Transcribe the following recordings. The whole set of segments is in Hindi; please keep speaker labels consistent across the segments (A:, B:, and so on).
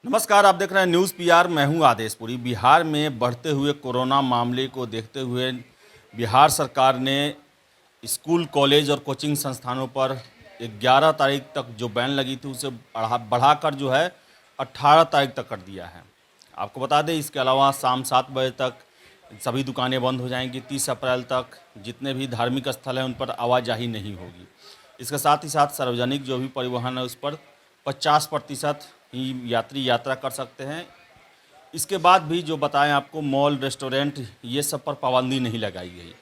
A: नमस्कार, आप देख रहे हैं न्यूज़ पीआर। मैं हूं आदेशपुरी। बिहार में बढ़ते हुए कोरोना मामले को देखते हुए बिहार सरकार ने स्कूल, कॉलेज और कोचिंग संस्थानों पर 11 तारीख तक जो बैन लगी थी उसे बढ़ाकर जो है 18 तारीख तक कर दिया है। आपको बता दें, इसके अलावा शाम 7 बजे तक सभी दुकानें बंद हो जाएंगी। 30 अप्रैल तक जितने भी धार्मिक स्थल हैं उन पर आवाजाही नहीं होगी। इसके साथ ही साथ सार्वजनिक जो भी परिवहन है उस पर 50% ही यात्री यात्रा कर सकते हैं। इसके बाद भी जो बताएं आपको, मॉल, रेस्टोरेंट ये सब पर पाबंदी नहीं लगाई गई।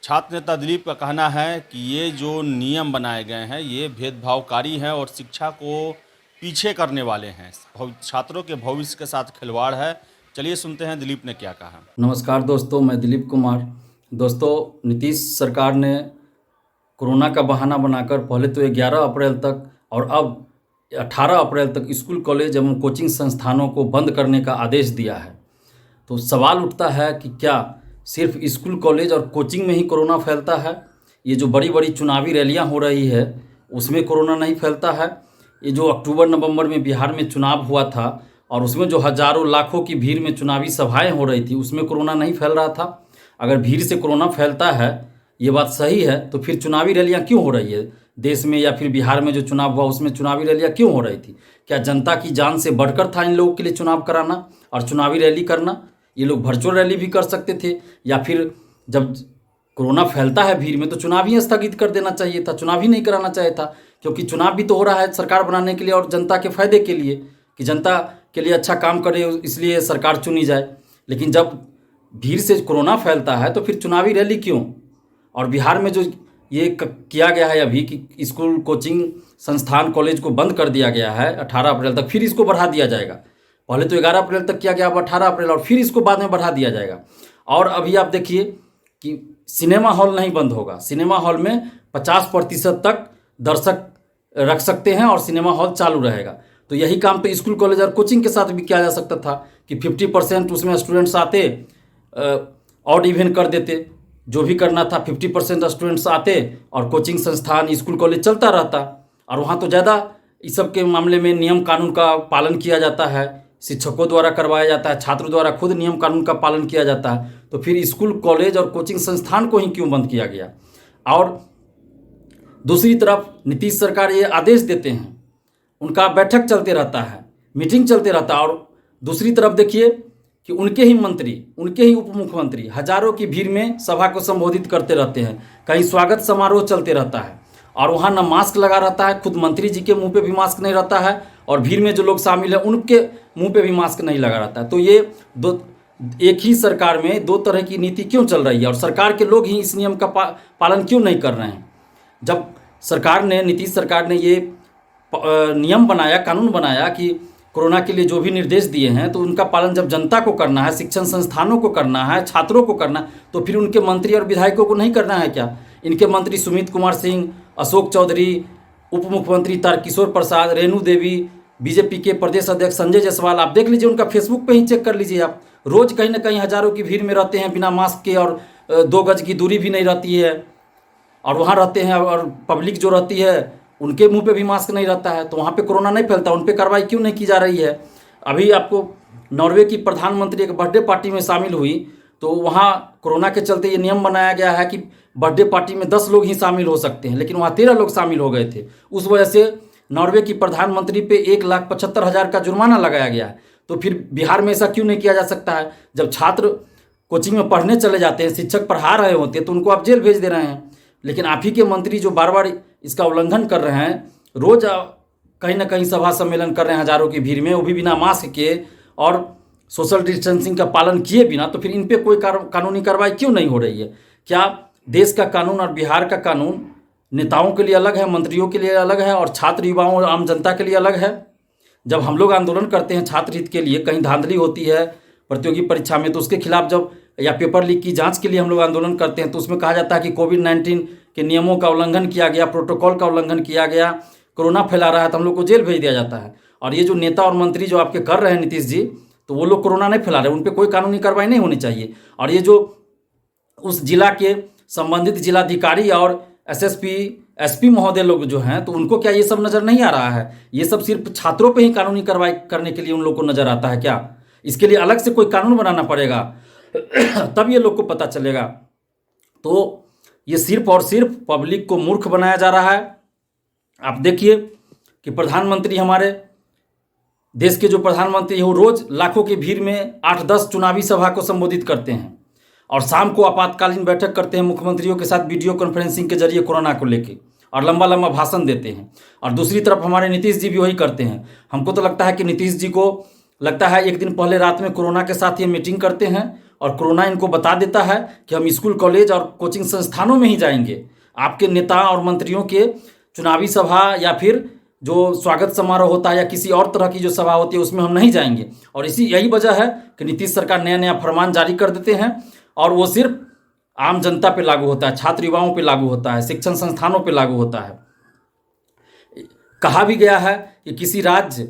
A: छात्र नेता दिलीप का कहना है कि ये जो नियम बनाए गए हैं ये भेदभावकारी हैं और शिक्षा को पीछे करने वाले हैं, छात्रों के भविष्य के साथ खिलवाड़ है। चलिए सुनते हैं दिलीप ने क्या कहा।
B: नमस्कार दोस्तों, मैं दिलीप कुमार। दोस्तों, नीतीश सरकार ने कोरोना का बहाना बनाकर पहले तो 11 अप्रैल तक और अब 18 अप्रैल तक स्कूल, कॉलेज एवं कोचिंग संस्थानों को बंद करने का आदेश दिया है। तो सवाल उठता है कि क्या सिर्फ स्कूल, कॉलेज और कोचिंग में ही कोरोना फैलता है? ये जो बड़ी बड़ी चुनावी रैलियां हो रही है उसमें कोरोना नहीं फैलता है? ये जो अक्टूबर नवंबर में बिहार में चुनाव हुआ था और उसमें जो हजारों लाखों की भीड़ में चुनावी सभाएं हो रही थी उसमें कोरोना नहीं फैल रहा था? अगर भीड़ से कोरोना फैलता है, ये बात सही है, तो फिर चुनावी रैलियां क्यों हो रही है देश में? या फिर बिहार में जो चुनाव हुआ उसमें चुनावी रैलियां क्यों हो रही थी? क्या जनता की जान से बढ़कर था इन लोगों के लिए चुनाव कराना और चुनावी रैली करना? ये लोग वर्चुअल रैली भी कर सकते थे, या फिर जब कोरोना फैलता है भीड़ में तो चुनाव ही स्थगित कर देना चाहिए था, चुनाव ही नहीं कराना चाहिए था। क्योंकि चुनाव भी तो हो रहा है सरकार बनाने के लिए और जनता के फायदे के लिए, कि जनता के लिए अच्छा काम करे, इसलिए सरकार चुनी जाए। लेकिन जब भीड़ से कोरोना फैलता है तो फिर चुनावी रैली क्यों? और बिहार में जो ये किया गया है अभी कि स्कूल, कोचिंग संस्थान, कॉलेज को बंद कर दिया गया है 18 अप्रैल तक, फिर इसको बढ़ा दिया जाएगा। पहले तो 11 अप्रैल तक किया गया, अब 18 अप्रैल, और फिर इसको बाद में बढ़ा दिया जाएगा। और अभी आप देखिए कि सिनेमा हॉल नहीं बंद होगा। सिनेमा हॉल में 50% तक दर्शक रख सकते हैं और सिनेमा हॉल चालू रहेगा। तो यही काम तो स्कूल, कॉलेज और कोचिंग के साथ भी किया जा सकता था कि 50% उसमें स्टूडेंट्स आते, ऑड इवन कर देते। जो भी करना था 50% स्टूडेंट्स आते और कोचिंग संस्थान, स्कूल, कॉलेज चलता रहता। और वहाँ तो ज़्यादा इस सब के मामले में नियम कानून का पालन किया जाता है, शिक्षकों द्वारा करवाया जाता है, छात्रों द्वारा खुद नियम कानून का पालन किया जाता है। तो फिर स्कूल, कॉलेज और कोचिंग संस्थान को ही क्यों बंद किया गया? और दूसरी तरफ नीतीश सरकार ये आदेश देते हैं, उनका बैठक चलते रहता है, मीटिंग चलते रहता है, और दूसरी तरफ देखिए कि उनके ही मंत्री, उनके ही उप मुख्यमंत्री हजारों की भीड़ में सभा को संबोधित करते रहते हैं। कहीं स्वागत समारोह चलते रहता है और वहाँ न मास्क लगा रहता है, खुद मंत्री जी के मुंह पे भी मास्क नहीं रहता है, और भीड़ में जो लोग शामिल हैं उनके मुंह पे भी मास्क नहीं लगा रहता है। तो ये एक ही सरकार में दो तरह की नीति क्यों चल रही है? और सरकार के लोग ही इस नियम का पालन क्यों नहीं कर रहे हैं? जब सरकार ने, नीतीश सरकार ने ये नियम बनाया, कानून बनाया कि कोरोना के लिए जो भी निर्देश दिए हैं तो उनका पालन जब जनता को करना है, शिक्षण संस्थानों को करना है, छात्रों को करना है, तो फिर उनके मंत्री और विधायकों को नहीं करना है क्या? इनके मंत्री सुमित कुमार सिंह, अशोक चौधरी, उप मुख्यमंत्री तारकिशोर प्रसाद, रेणु देवी, बीजेपी के प्रदेश अध्यक्ष संजय जायसवाल, आप देख लीजिए, उनका फेसबुक पे ही चेक कर लीजिए आप। रोज़ कहीं ना कहीं हजारों की भीड़ में रहते हैं बिना मास्क के, और 2 गज की दूरी भी नहीं रहती है, और वहाँ रहते हैं। और पब्लिक जो रहती है उनके मुंह पे भी मास्क नहीं रहता है, तो वहाँ पे कोरोना नहीं फैलता। उन पे कार्रवाई क्यों नहीं की जा रही है? अभी आपको नॉर्वे की प्रधानमंत्री एक बर्थडे पार्टी में शामिल हुई, तो वहाँ कोरोना के चलते ये नियम बनाया गया है कि बर्थडे पार्टी में 10 लोग ही शामिल हो सकते हैं, लेकिन वहाँ 13 लोग शामिल हो गए थे। उस वजह से नॉर्वे की प्रधानमंत्री पे 1,75,000 का जुर्माना लगाया गया है। तो फिर बिहार में ऐसा क्यों नहीं किया जा सकता है? जब छात्र कोचिंग में पढ़ने चले जाते हैं, शिक्षक पढ़ा रहे होते हैं, तो उनको आप जेल भेज दे रहे हैं। लेकिन आप ही के मंत्री जो बार बार इसका उल्लंघन कर रहे हैं, रोज कहीं ना कहीं सभा सम्मेलन कर रहे हैं हजारों की भीड़ में, वो भी बिना मास्क के और सोशल डिस्टेंसिंग का पालन किए बिना, तो फिर इन पे कोई कानूनी कार्रवाई क्यों नहीं हो रही है? क्या देश का कानून और बिहार का कानून नेताओं के लिए अलग है, मंत्रियों के लिए अलग है, और छात्र, युवाओं और आम जनता के लिए अलग है? जब हम लोग आंदोलन करते हैं छात्र हित के लिए, कहीं धांधली होती है प्रतियोगी परीक्षा में तो उसके खिलाफ जब, या पेपर लीक की जांच के लिए हम लोग आंदोलन करते हैं, तो उसमें कहा जाता है कि कोविड-19 के नियमों का उल्लंघन किया गया, प्रोटोकॉल का उल्लंघन किया गया, कोरोना फैला रहा है, तो हम लोग को जेल भेज दिया जाता है। और ये जो नेता और मंत्री जो आपके कर रहे हैं नीतीश जी, तो वो लोग कोरोना नहीं फैला रहे, उन पर कोई कानूनी कार्रवाई नहीं होनी चाहिए। और ये जो उस जिला के संबंधित जिलाधिकारी और एसएसपी, एसपी महोदय लोग जो हैं, तो उनको क्या ये सब नज़र नहीं आ रहा है? ये सब सिर्फ छात्रों पे ही कानूनी कार्रवाई करने के लिए उन लोग को नज़र आता है क्या? इसके लिए अलग से कोई कानून बनाना पड़ेगा तब ये लोग को पता चलेगा। तो ये सिर्फ और सिर्फ पब्लिक को मूर्ख बनाया जा रहा है। आप देखिए कि प्रधानमंत्री, हमारे देश के जो प्रधानमंत्री हैं, वो रोज़ लाखों की भीड़ में 8-10 चुनावी सभा को संबोधित करते हैं और शाम को आपातकालीन बैठक करते हैं मुख्यमंत्रियों के साथ वीडियो कॉन्फ्रेंसिंग के जरिए कोरोना को लेके, और लंबा लंबा भाषण देते हैं। और दूसरी तरफ हमारे नीतीश जी भी वही करते हैं। हमको तो लगता है कि नीतीश जी को लगता है एक दिन पहले रात में कोरोना के साथ ये मीटिंग करते हैं और कोरोना इनको बता देता है कि हम स्कूल, कॉलेज और कोचिंग संस्थानों में ही जाएंगे। आपके नेता और मंत्रियों के चुनावी सभा या फिर जो स्वागत समारोह होता है या किसी और तरह की जो सभा होती है उसमें हम नहीं जाएंगे। और यही वजह है कि नीतीश सरकार नया नया फरमान जारी कर देते हैं और वो सिर्फ आम जनता पे लागू होता है, छात्र युवाओं पे लागू होता है, शिक्षण संस्थानों पे लागू होता है। कहा भी गया है कि किसी राज्य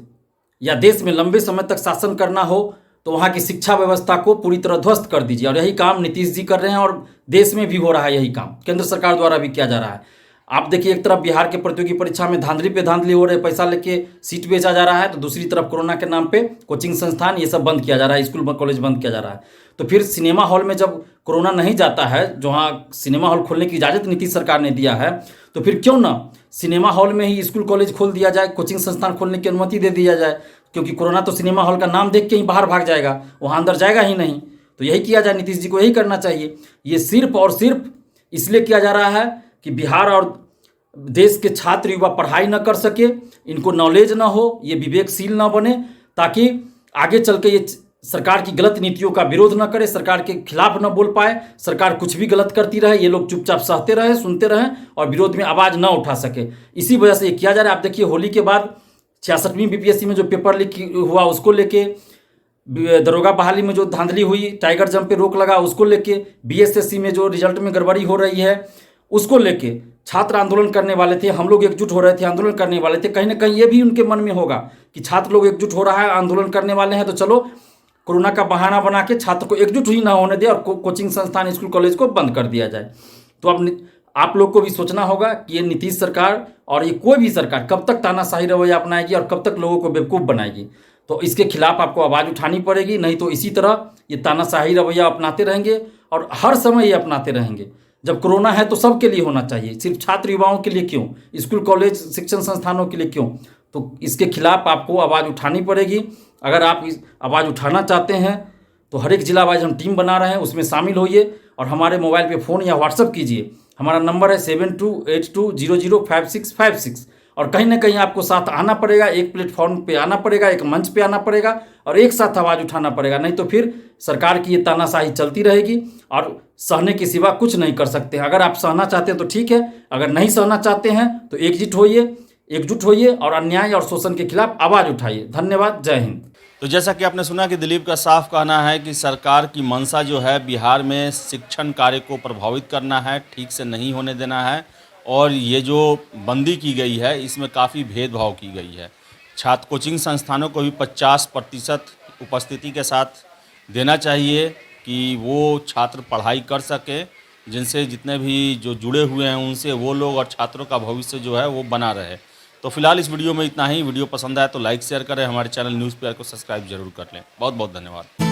B: या देश में लंबे समय तक शासन करना हो तो वहाँ की शिक्षा व्यवस्था को पूरी तरह ध्वस्त कर दीजिए, और यही काम नीतीश जी कर रहे हैं और देश में भी हो रहा है। यही काम केंद्र सरकार द्वारा भी किया जा रहा है। आप देखिए, एक तरफ बिहार के प्रतियोगी परीक्षा में धांधली पे धांधली हो रहे, पैसा लेके सीट बेचा जा रहा है, तो दूसरी तरफ कोरोना के नाम पे कोचिंग संस्थान ये सब बंद किया जा रहा है, स्कूल कॉलेज बंद किया जा रहा है। तो फिर सिनेमा हॉल में जब कोरोना नहीं जाता है, जहाँ सिनेमा हॉल खोलने की इजाज़त नीतीश सरकार ने दिया है, तो फिर क्यों ना सिनेमा हॉल में ही स्कूल कॉलेज खोल दिया जाए, कोचिंग संस्थान खोलने की अनुमति दे दिया जाए, क्योंकि कोरोना तो सिनेमा हॉल का नाम देख के ही बाहर भाग जाएगा, वहाँ अंदर जाएगा ही नहीं। तो यही किया जाए, नीतीश जी को यही करना चाहिए। ये सिर्फ और सिर्फ इसलिए किया जा रहा है कि बिहार और देश के छात्र युवा पढ़ाई न कर सके, इनको नॉलेज ना हो, ये विवेकशील ना बने, ताकि आगे चल के ये सरकार की गलत नीतियों का विरोध न करे, सरकार के खिलाफ न बोल पाए, सरकार कुछ भी गलत करती रहे, ये लोग चुपचाप सहते रहे, सुनते रहें और विरोध में आवाज़ न उठा सके। इसी वजह से ये किया जा रहा है। आप देखिए, होली के बाद 66वीं बीपीएससी में जो पेपर लीक हुआ उसको लेके, दरोगा बहाली में जो धांधली हुई, टाइगर जंप पे रोक लगा उसको लेके, बीएसएससी में जो रिजल्ट में गड़बड़ी हो रही है उसको लेके छात्र आंदोलन करने वाले थे, हम लोग एकजुट हो रहे थे, आंदोलन करने वाले थे। कहीं ना कहीं ये भी उनके मन में होगा कि छात्र लोग एकजुट हो रहा है, आंदोलन करने वाले हैं, तो चलो कोरोना का बहाना बना के छात्र को एकजुट ही ना होने दे और कोचिंग संस्थान, स्कूल, कॉलेज को बंद कर दिया जाए। तो अब आप लोग को भी सोचना होगा कि ये नीतीश सरकार और ये कोई भी सरकार कब तक तानाशाही रवैया अपनाएगी और कब तक लोगों को बेवकूफ़ बनाएगी। तो इसके खिलाफ आपको आवाज़ उठानी पड़ेगी, नहीं तो इसी तरह ये तानाशाही रवैया अपनाते रहेंगे और हर समय ये अपनाते रहेंगे। जब कोरोना है तो सबके लिए होना चाहिए, सिर्फ छात्र युवाओं के लिए क्यों, स्कूल, कॉलेज, शिक्षण संस्थानों के लिए क्यों? तो इसके खिलाफ आपको आवाज़ उठानी पड़ेगी। अगर आप इस आवाज़ उठाना चाहते हैं तो हर एक जिला वाइज हम टीम बना रहे हैं, उसमें शामिल होइए और हमारे मोबाइल पे फ़ोन या व्हाट्सअप कीजिए। हमारा नंबर है 7282005656। और कहीं ना कहीं आपको साथ आना पड़ेगा, एक प्लेटफॉर्म पे आना पड़ेगा, एक मंच पे आना पड़ेगा और एक साथ आवाज़ उठाना पड़ेगा, नहीं तो फिर सरकार की ये तानाशाही चलती रहेगी और सहने के सिवा कुछ नहीं कर सकते। अगर आप सहना चाहते हैं तो ठीक है, अगर नहीं सहना चाहते हैं तो एकजुट होइए और अन्याय और शोषण के खिलाफ आवाज़ उठाइए। धन्यवाद, जय हिंद।
A: तो जैसा कि आपने सुना कि दिलीप का साफ कहना है कि सरकार की मंशा जो है बिहार में शिक्षण कार्य को प्रभावित करना है, ठीक से नहीं होने देना है, और ये जो बंदी की गई है इसमें काफ़ी भेदभाव की गई है। छात्र कोचिंग संस्थानों को भी 50% उपस्थिति के साथ देना चाहिए कि वो छात्र पढ़ाई कर सके, जिनसे जितने भी जो जुड़े हुए हैं उनसे वो लोग और छात्रों का भविष्य जो है वो बना रहे। तो फिलहाल इस वीडियो में इतना ही। वीडियो पसंद आए तो लाइक शेयर करें, हमारे चैनल न्यूज़ पेपर को सब्सक्राइब जरूर कर लें। बहुत बहुत धन्यवाद।